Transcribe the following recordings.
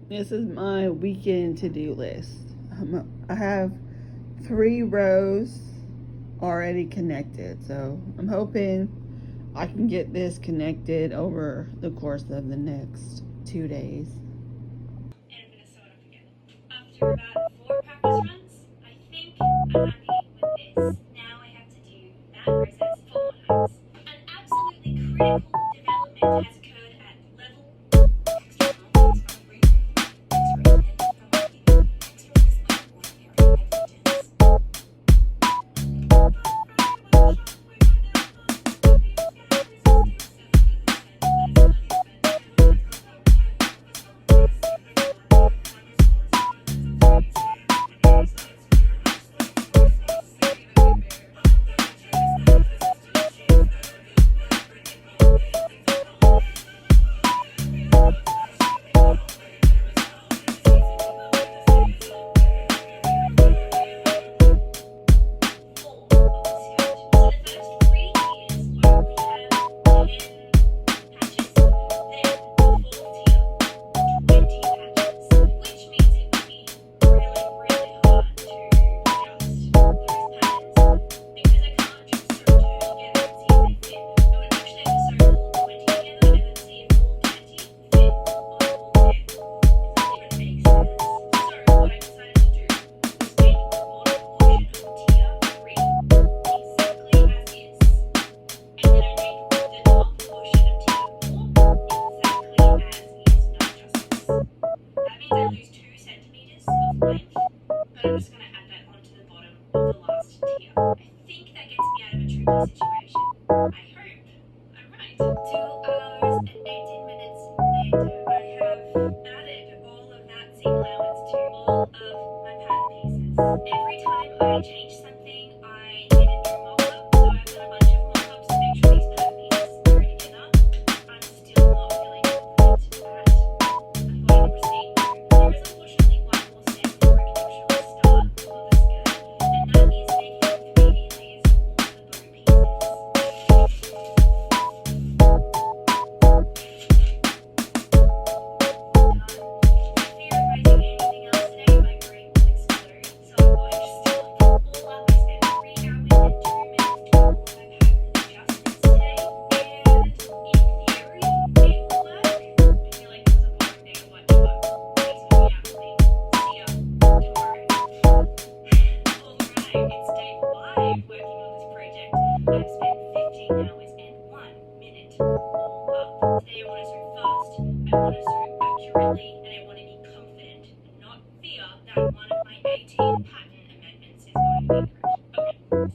This is my weekend to-do list. I have 3 rows already connected, so I'm hoping I can get this connected over the course of the next 2 days. And Minnesota together. After about 4 practice runs, I think I'm happy with this. Now I have to do that process 4 more times. An absolutely critical development has occurred at level I'm just going to add that onto the bottom of the last tier. I think that gets me out of a tricky situation. I hope I'm right. 2 hours and 18 minutes later, I have added all of that seam allowance to all of my pattern pieces. Every time I change something, I need a new mock-up. So I've done a bunch of mock-ups to make sure these pattern pieces go together. I'm still not feeling confident at I'm going to proceed. There is unfortunately one more step before I can actually start for the skirt, and that is making 3D layers for the bow pieces. Fear if I do anything else today, my brain will explode. So I'm going to stop all up. I spent 3 hours and 2 minutes doing all of my pattern adjustments today, and in theory, it will work. I feel like this was a boring day to watch, but please put me out, please. See ya tomorrow. Alright, it's day 5 working on this project. I've spent 15 hours and 1 minute all up. Today I want to sew fast, I want to sew accurately, and I want to be confident and not fear that one of my 18 pattern amendments is going to be incorrect. Okay.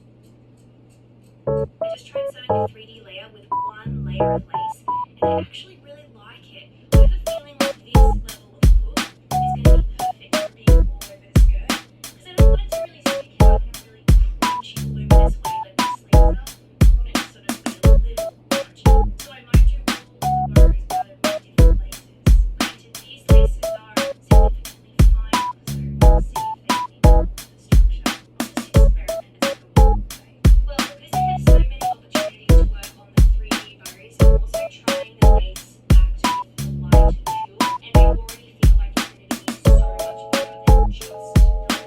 I just tried sewing the 3D layer with 1 layer of lace, and I actually really like it. I have a feeling like this level of hook is going to be perfect for being all over the skirt, because I don't want it to really stick out in a really crunchy, voluminous way like the sleeves are. I want it to sort of be a little crunchy. So I might do all the bows out of different laces. Granted, these laces are significantly finer, so we'll see if they need more of the structure. I'll just experiment as I go along the way. Well, because I have so many opportunities to work on the 3D bows, I'm also trying the lace backed with a light tulle, and I already feel like it's going to be so much better than just the lace.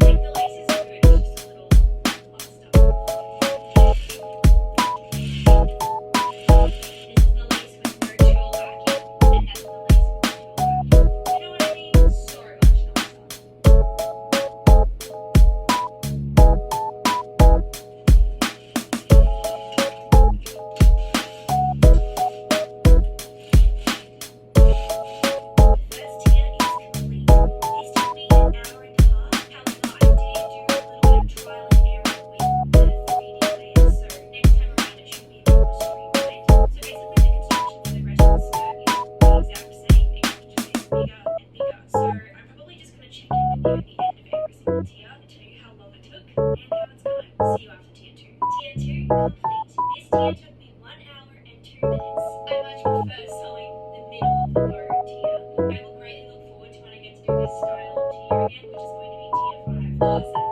Like, the lace is good, it's just a little lackluster. This is the lace with no tulle backing, and that's the lace with tulle backing. You know what I mean? So much nicer. First tier is complete. This took me an hour and a half. However, I did do a little bit of trial and error with the 3D layers, so next time around it should be a bit more streamlined. So basically the construction for the rest of the skirt is the exact same, except it just gets bigger and bigger. So I'm probably just going to check in with you at the end of every single tier and tell you how long it took and how it's going. See you after tier 2. Tier 2 complete. This tier took me 1 hour and 2 minutes. I much prefer sewing the middle of the bow tier. I will greatly look forward to when I get to do this style of tier again, which is going to be tier 5. Awesome.